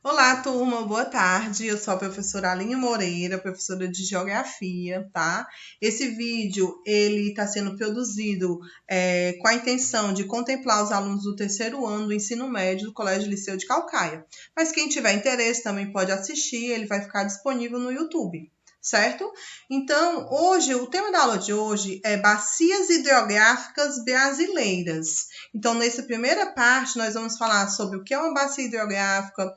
Olá, turma, boa tarde. Eu sou a professora Aline Moreira, professora de Geografia, tá? Esse vídeo, ele está sendo produzido com a intenção de contemplar os alunos do terceiro ano do ensino médio do Colégio Liceu de Caucaia. Mas quem tiver interesse também pode assistir, ele vai ficar disponível no YouTube. Certo? Então, o tema da aula de hoje é bacias hidrográficas brasileiras. Então, nessa primeira parte, nós vamos falar sobre o que é uma bacia hidrográfica,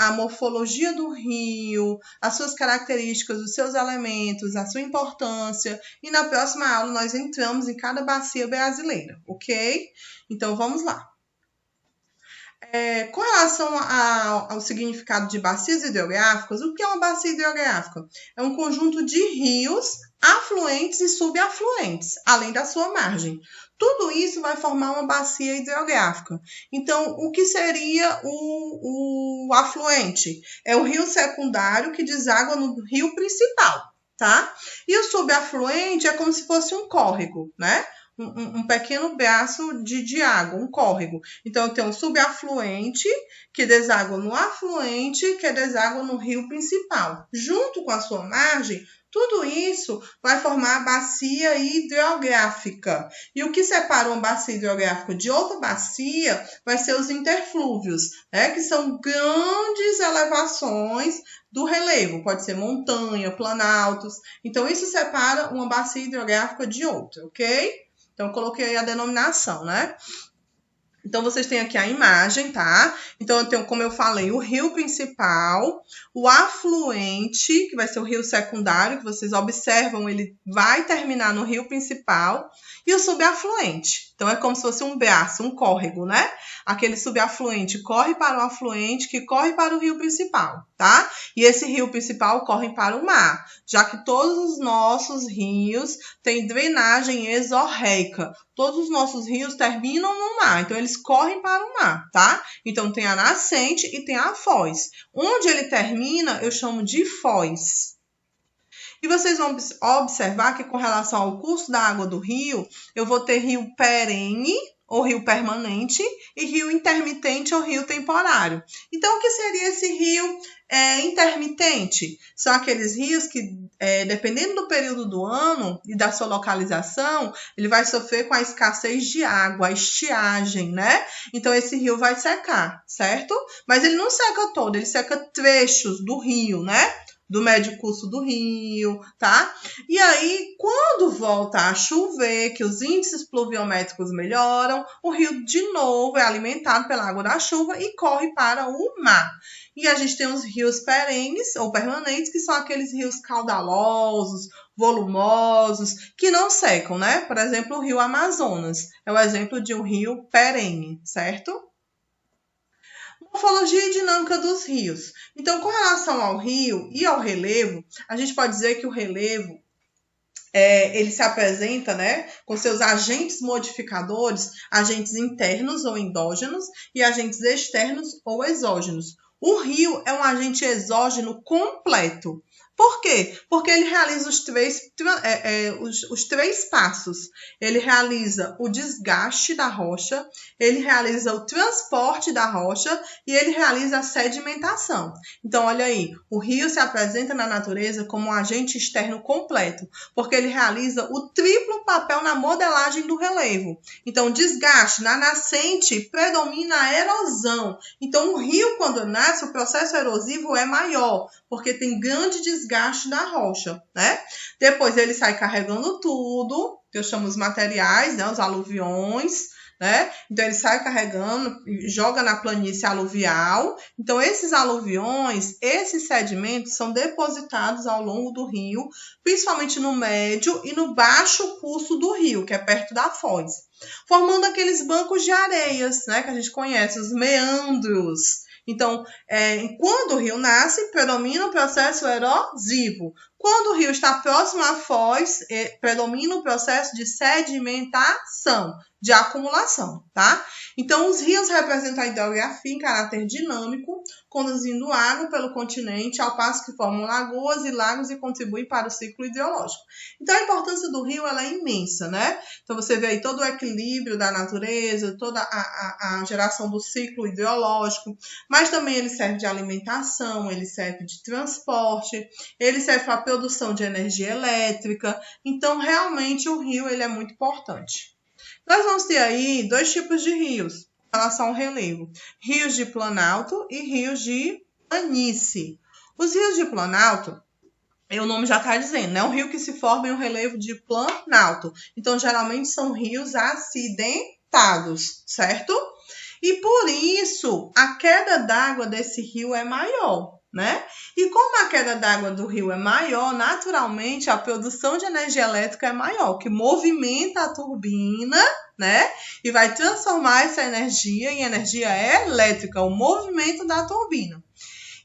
a morfologia do rio, as suas características, os seus elementos, a sua importância. E na próxima aula nós entramos em cada bacia brasileira, ok? Então, vamos lá. Com relação ao significado de bacias hidrográficas, o que é uma bacia hidrográfica? É um conjunto de rios afluentes e subafluentes, além da sua margem. Tudo isso vai formar uma bacia hidrográfica. Então, o que seria o afluente? É o rio secundário que deságua no rio principal, tá? E o subafluente é como se fosse um córrego, né? Um pequeno braço de água, um córrego. Então, eu tenho um subafluente que deságua no afluente, que deságua no rio principal. Junto com a sua margem, tudo isso vai formar a bacia hidrográfica. E o que separa uma bacia hidrográfica de outra bacia vai ser os interflúvios, né? Que são grandes elevações do relevo. Pode ser montanha, planaltos. Então, isso separa uma bacia hidrográfica de outra, ok? Então, eu coloquei aí a denominação, né? Então, vocês têm aqui a imagem, tá? Então, eu tenho, como eu falei, o rio principal, o afluente, que vai ser o rio secundário, que vocês observam, ele vai terminar no rio principal, e o subafluente. Então, é como se fosse um braço, um córrego, né? Aquele subafluente corre para o afluente, que corre para o rio principal, tá? E esse rio principal corre para o mar, já que todos os nossos rios têm drenagem exorreica. Todos os nossos rios terminam no mar, então eles correm para o mar, tá? Então tem a nascente e tem a foz. Onde ele termina, eu chamo de foz. E vocês vão observar que com relação ao curso da água do rio, eu vou ter rio perene, ou rio permanente, e rio intermitente ou rio temporário. Então, o que seria esse rio intermitente? São aqueles rios que, dependendo do período do ano e da sua localização, ele vai sofrer com a escassez de água, a estiagem, né? Então, esse rio vai secar, certo? Mas ele não seca todo, ele seca trechos do rio, né? Do médio curso do rio, tá? E aí, quando volta a chover, que os índices pluviométricos melhoram, o rio de novo é alimentado pela água da chuva e corre para o mar. E a gente tem os rios perenes ou permanentes, que são aqueles rios caudalosos, volumosos, que não secam, né? Por exemplo, o rio Amazonas é o exemplo de um rio perene, certo? Morfologia e dinâmica dos rios. Então, com relação ao rio e ao relevo, a gente pode dizer que o relevo ele se apresenta, né, com seus agentes modificadores, agentes internos ou endógenos e agentes externos ou exógenos. O rio é um agente exógeno completo. Por quê? Porque ele realiza os três passos. Ele realiza o desgaste da rocha, ele realiza o transporte da rocha e ele realiza a sedimentação. Então, olha aí, o rio se apresenta na natureza como um agente externo completo, porque ele realiza o triplo papel na modelagem do relevo. Então, desgaste na nascente predomina a erosão. Então, o rio, quando nasce, o processo erosivo é maior, porque tem grande desgaste da rocha, né? Depois ele sai carregando tudo, que eu chamo os materiais, né? Os aluviões, né? Então ele sai carregando, joga na planície aluvial. Então esses aluviões, esses sedimentos são depositados ao longo do rio, principalmente no médio e no baixo curso do rio, que é perto da foz, formando aqueles bancos de areias, né? Que a gente conhece, os meandros. Então, quando o rio nasce, predomina o processo erosivo. Quando o rio está próximo à foz, predomina o processo de sedimentação, de acumulação, tá? Então, os rios representam a hidrografia em caráter dinâmico, conduzindo água pelo continente, ao passo que formam lagoas e lagos e contribuem para o ciclo hidrológico. Então, a importância do rio ela é imensa, né? Então, você vê aí todo o equilíbrio da natureza, toda a geração do ciclo hidrológico, mas também ele serve de alimentação, ele serve de transporte, ele serve para a produção de energia elétrica. Então, realmente, o rio ele é muito importante. Nós vamos ter aí dois tipos de rios em relação ao relevo: rios de planalto e rios de planície. Os rios de planalto, o nome já está dizendo, né? Um rio que se forma em um relevo de planalto. Então, geralmente são rios acidentados, certo? E por isso, a queda d'água desse rio é maior, né? E como a queda d'água do rio é maior, naturalmente a produção de energia elétrica é maior, que movimenta a turbina, né? E vai transformar essa energia em energia elétrica, o movimento da turbina.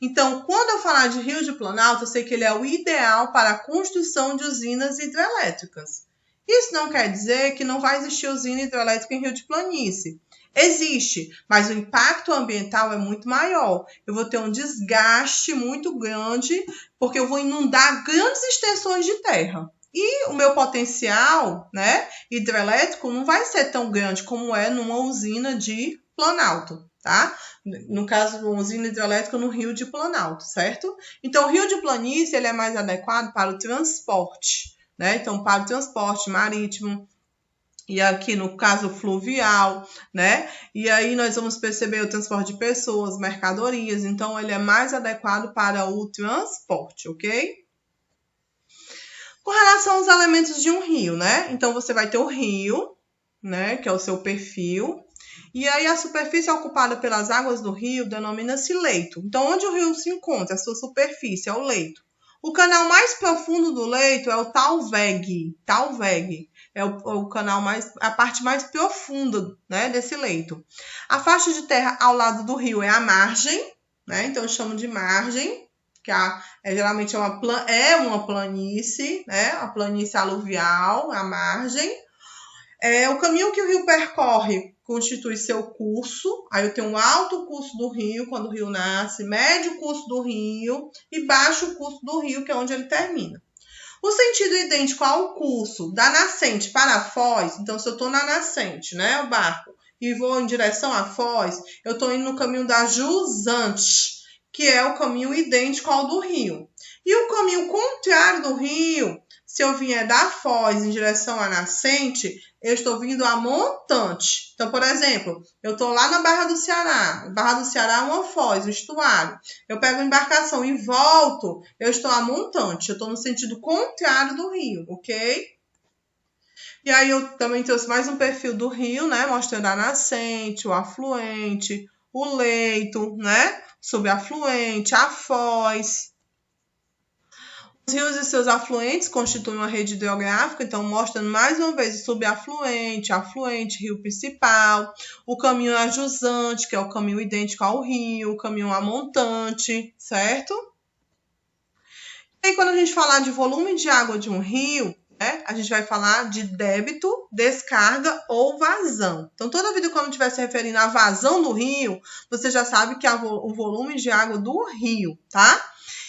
Então, quando eu falar de rio de planalto, eu sei que ele é o ideal para a construção de usinas hidrelétricas. Isso não quer dizer que não vai existir usina hidrelétrica em rio de planície. Existe, mas o impacto ambiental é muito maior. Eu vou ter um desgaste muito grande, porque eu vou inundar grandes extensões de terra. E o meu potencial, né, hidrelétrico não vai ser tão grande como é numa usina de planalto, tá? No caso, uma usina hidrelétrica no rio de planalto, certo? Então, o rio de planície ele é mais adequado para o transporte, né? Então, para o transporte marítimo, e aqui no caso fluvial, né? E aí nós vamos perceber o transporte de pessoas, mercadorias, então ele é mais adequado para o transporte, ok? Com relação aos elementos de um rio, né? Então você vai ter o rio, né? Que é o seu perfil. E aí a superfície ocupada pelas águas do rio denomina-se leito. Então onde o rio se encontra, a sua superfície é o leito. O canal mais profundo do leito é o talveg. Talveg é o canal a parte mais profunda, né, desse leito. A faixa de terra ao lado do rio é a margem, né? Então eu chamo de margem, que geralmente é uma planície, né? A planície aluvial, a margem. O caminho que o rio percorre constitui seu curso. Aí eu tenho um alto curso do rio, quando o rio nasce, médio curso do rio e baixo curso do rio, que é onde ele termina. O sentido idêntico ao curso da nascente para a foz, então se eu estou na nascente, né, o barco, e vou em direção à foz, eu estou indo no caminho da jusante, que é o caminho idêntico ao do rio. E o caminho contrário do rio, se eu vier da foz em direção à nascente, eu estou vindo a montante. Então, por exemplo, eu estou lá na Barra do Ceará. Barra do Ceará é uma foz, um estuário. Eu pego a embarcação e volto, eu estou a montante. Eu estou no sentido contrário do rio, ok? E aí eu também trouxe mais um perfil do rio, né? Mostrando a nascente, o afluente, o leito, né? Subafluente, a foz. Os rios e seus afluentes constituem uma rede hidrográfica, então mostrando mais uma vez o subafluente, afluente, rio principal, o caminho ajusante, que é o caminho idêntico ao rio, o caminho amontante, certo? E aí, quando a gente falar de volume de água de um rio, né, a gente vai falar de débito, descarga ou vazão. Então, toda vida quando estiver se referindo à vazão do rio, você já sabe que é o volume de água do rio, tá?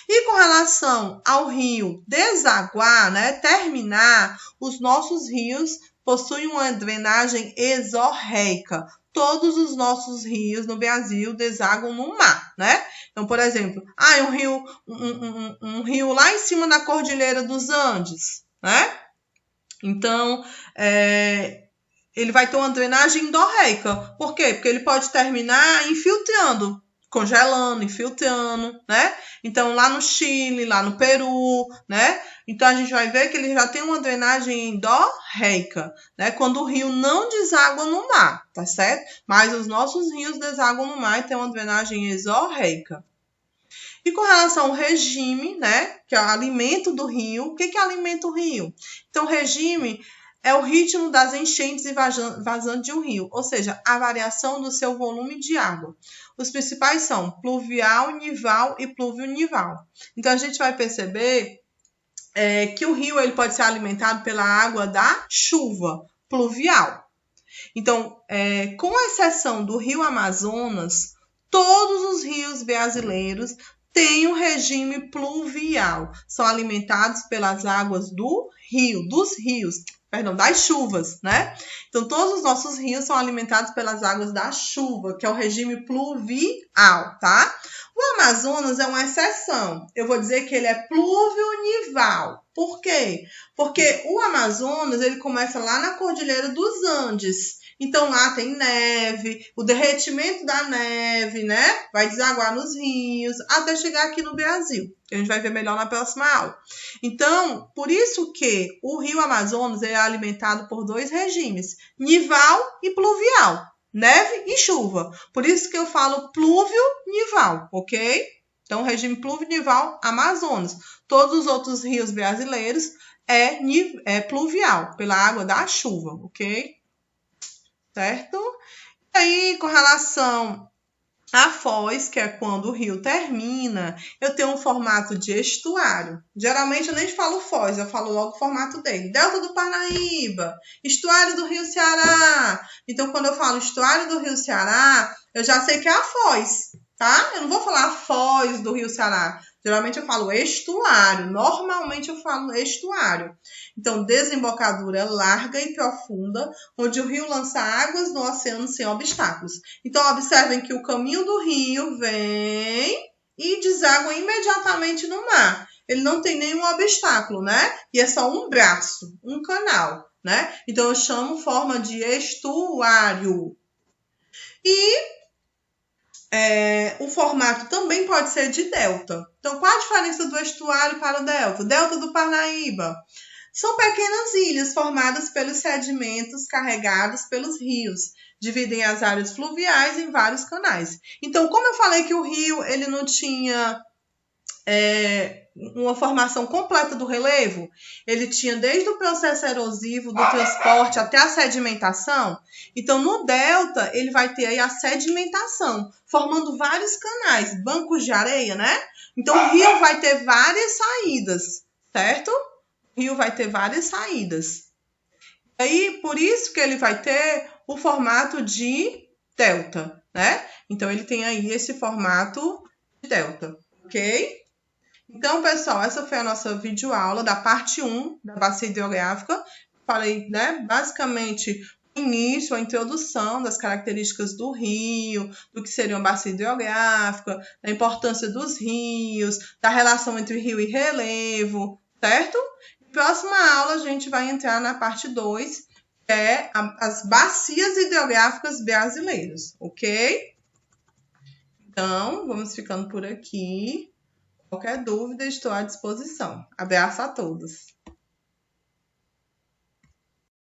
E com relação ao rio desaguar, né, terminar, os nossos rios possuem uma drenagem exorreica. Todos os nossos rios no Brasil desaguam no mar, né? Então, por exemplo, um rio lá em cima da Cordilheira dos Andes, né? Então, ele vai ter uma drenagem endorreica. Por quê? Porque ele pode terminar infiltrando, congelando, infiltrando, né? Então, lá no Chile, lá no Peru, né? Então, a gente vai ver que ele já tem uma drenagem endorreica, né? Quando o rio não deságua no mar, tá certo? Mas os nossos rios desaguam no mar e tem uma drenagem exorreica. E com relação ao regime, né? Que é o alimento do rio. O que alimenta o rio? Então, o regime é o ritmo das enchentes e vazantes de um rio, ou seja, a variação do seu volume de água. Os principais são pluvial, nival e pluvio-nival. Então, a gente vai perceber que o rio ele pode ser alimentado pela água da chuva pluvial. Então, com exceção do rio Amazonas, todos os rios brasileiros têm um regime pluvial. São alimentados pelas águas das chuvas, né? Então, todos os nossos rios são alimentados pelas águas da chuva, que é o regime pluvial, tá? O Amazonas é uma exceção. Eu vou dizer que ele é pluvio-nival. Por quê? Porque o Amazonas, ele começa lá na Cordilheira dos Andes. Então, lá tem neve, o derretimento da neve, né? Vai desaguar nos rios, até chegar aqui no Brasil, que a gente vai ver melhor na próxima aula. Então, por isso que o rio Amazonas é alimentado por dois regimes, nival e pluvial, neve e chuva. Por isso que eu falo pluvio-nival, ok? Então, regime pluvio-nival Amazonas. Todos os outros rios brasileiros é pluvial, pela água da chuva, ok? Certo? E aí, com relação à foz, que é quando o rio termina, eu tenho um formato de estuário. Geralmente eu nem falo foz, eu falo logo o formato dele. Delta do Parnaíba, estuário do Rio Ceará. Então, quando eu falo estuário do Rio Ceará, eu já sei que é a foz, tá? Eu não vou falar a foz do Rio Ceará. Geralmente eu falo estuário, normalmente eu falo estuário. Então, desembocadura larga e profunda, onde o rio lança águas no oceano sem obstáculos. Então, observem que o caminho do rio vem e deságua imediatamente no mar. Ele não tem nenhum obstáculo, né? E é só um braço, um canal, né? Então, eu chamo forma de estuário. E o formato também pode ser de delta. Então, qual a diferença do estuário para o delta? Delta do Parnaíba. São pequenas ilhas formadas pelos sedimentos carregados pelos rios. Dividem as áreas fluviais em vários canais. Então, como eu falei que o rio ele não tinha uma formação completa do relevo, ele tinha desde o processo erosivo, do transporte até a sedimentação. Então, no delta, ele vai ter aí a sedimentação, formando vários canais, bancos de areia, né? Então, o rio vai ter várias saídas, certo? O rio vai ter várias saídas. E aí, por isso que ele vai ter o formato de delta, né? Então, ele tem aí esse formato de delta, ok? Então, pessoal, essa foi a nossa videoaula da parte 1 da bacia hidrográfica. Falei, né, basicamente, o início, a introdução das características do rio, do que seria uma bacia hidrográfica, da importância dos rios, da relação entre rio e relevo, certo? Na próxima aula, a gente vai entrar na parte 2, que é as bacias hidrográficas brasileiras, ok? Então, vamos ficando por aqui. Qualquer dúvida, estou à disposição. Abraço a todos!